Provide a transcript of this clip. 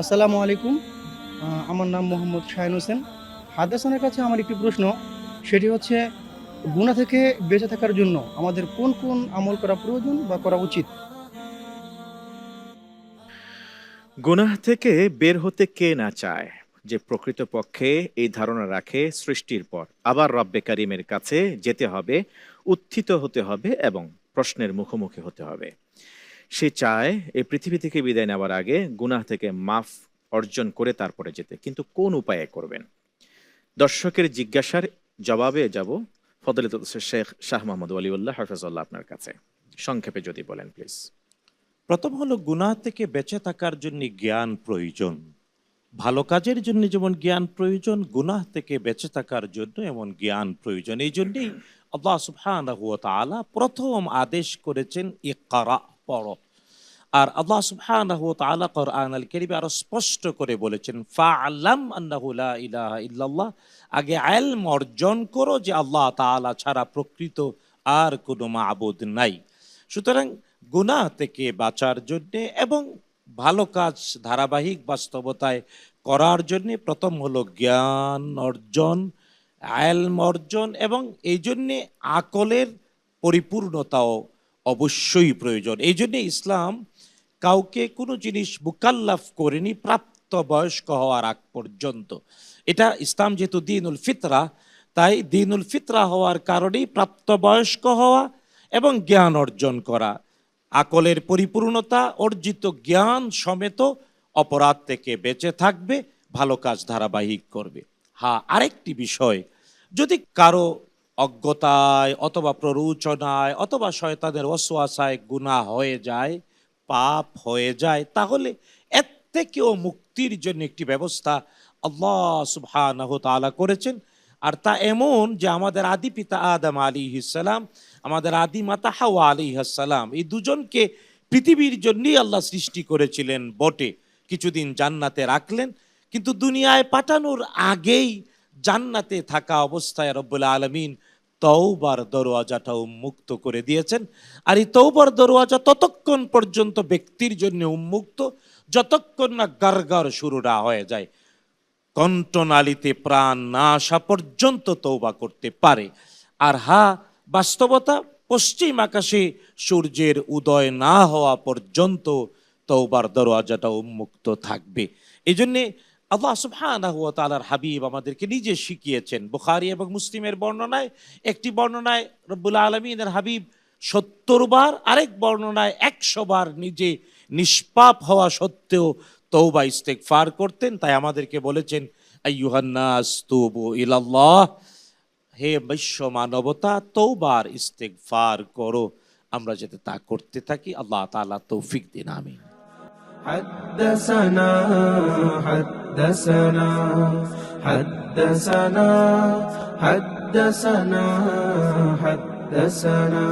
আসসালামু আলাইকুম। আমার নাম মোহাম্মদ শাহিন হোসেন। হাদাসানের কাছে আমার একটি প্রশ্ন, সেটি হচ্ছে গুনাহ থেকে বেঁচে থাকার জন্য আমাদের কোন, কোন আমল করা প্রয়োজন বা করা উচিত? গুনাহ থেকে বের হতে কে না চায়, যে প্রকৃতপক্ষে এই ধারণা রাখে সৃষ্টির পর আবার রব্বে কারিমের কাছে যেতে হবে, উত্থিত হতে হবে এবং প্রশ্নের মুখোমুখি হতে হবে। সে চায় এই পৃথিবী থেকে বিদায় নেওয়ার আগে গুনাহ থেকে মাফ অর্জন করে তারপরে যেতে, কিন্তু কোন উপায়ে করবেন? দর্শকের জিজ্ঞাসার জবাবে যাব ফজলিলুল শেখ শাহ মোহাম্মদ ওয়ালিউল্লাহ হাফেজুল্লাহ আপনার কাছে। সংক্ষেপে যদি বলেন প্লিজ। প্রথম হলো গুনাহ থেকে বেঁচে থাকার জন্য জ্ঞান প্রয়োজন। ভালো কাজের জন্য যেমন জ্ঞান প্রয়োজন, গুনাহ থেকে বেঁচে থাকার জন্য এমন জ্ঞান প্রয়োজন। এই জন্যই আল্লাহ সুবহানাহু ওয়া তাআলা প্রথম আদেশ করেছেন ইকরা, পড়ো। আর আল্লাহ সুবহানাহু ওয়া তাআলা কোরআন আল কারীমে আরো স্পষ্ট করে বলেছেন ফাআলাম আন্নাহু লা ইলাহা ইল্লাল্লাহ, আগে ইলম অর্জন করো যে আল্লাহ তাআলা ছাড়া প্রকৃত আর কোনো মাবুদ নাই। সুতরাং গুনাহ থেকে বাঁচার জন্যে এবং ভালো কাজ ধারাবাহিক বাস্তবতায় করার জন্যে প্রথম হলো জ্ঞান অর্জন, ইলম অর্জন, এবং এই জন্যে আকলের পরিপূর্ণতাও অবশ্যই প্রয়োজন। এই জন্যে ইসলাম কাউকে কোনো জিনিস মুকাল্লাফ করেনি প্রাপ্ত বয়স্ক হওয়ার আগ পর্যন্ত। এটা ইসলাম যেহেতু দ্বীনুল ফিতরা, তাই দ্বীনুল ফিতরা হওয়ার কারণেই প্রাপ্তবয়স্ক হওয়া এবং জ্ঞান অর্জন করা, আকলের পরিপূর্ণতা, অর্জিত জ্ঞান সমেত অপরাধ থেকে বেঁচে থাকবে, ভালো কাজ ধারাবাহিক করবে। হ্যাঁ, আরেকটি বিষয়, যদি কারো অজ্ঞতায় অথবা প্ররোচনায় অথবা শয়তানের ওয়াসওয়াসায় গুনাহ হয়ে যায়, পাপ হয়ে যায়, তাহলে এর থেকেও মুক্তির জন্য একটি ব্যবস্থা আল্লাহ সুবহানাহু ওয়া তাআলা করেছেন। আর তা এমন যে আমাদের আদি পিতা আদম আলাইহিস সালাম, আমাদের আদি মাতা হাওয়া আলাইহিস সালাম, এই দুজনকে পৃথিবীর জন্যই আল্লাহ সৃষ্টি করেছিলেন বটে, কিছুদিন জান্নাতে রাখলেন, কিন্তু দুনিয়ায় পাঠানোর আগেই জান্নাতে থাকা অবস্থায় রব্বুল আলামিন তওবার দরওয়াজাটা উন্মুক্ত করে দিয়েছেন। আর এই তওবার দরওয়াজা ততক্ষণ পর্যন্ত ব্যক্তির জন্য উন্মুক্ত যতক্ষণ না গারগার শুরু না হয়ে যায়, কণ্ঠনালীতে প্রাণ না আসা পর্যন্ত তওবা করতে পারে। আর হ্যাঁ, বাস্তবতা, পশ্চিম আকাশে সূর্যের উদয় না হওয়া পর্যন্ত তওবার দরওয়াজাটা উন্মুক্ত থাকবে। এই জন্যে আল্লাহ সুবহানাহু ওয়া তাআলার হাবিব আমাদেরকে নিজে শিখিয়েছেন। বুখারী এবং মুসলিমের বর্ণনায়, একটি বর্ণনায় রব্বুল আলামিনের হাবিব ৭০ বার, আরেক বর্ণনায় ১০০ বার নিজে নিষ্পাপ হওয়া সত্ত্বেও তওবা ইস্তেগফার করতেন। তাই আমাদেরকে বলেছেন আইয়ুহান নাস তুবু ইলাল্লাহ, হে বিশ্ব মানবতা, তওবার ইস্তেগফার করো। আমরা যাতে তা করতে থাকি, আল্লাহ তাআলা তৌফিক দিন, আমিন। حدثنا حدثنا حدثنا حدثنا حدثنا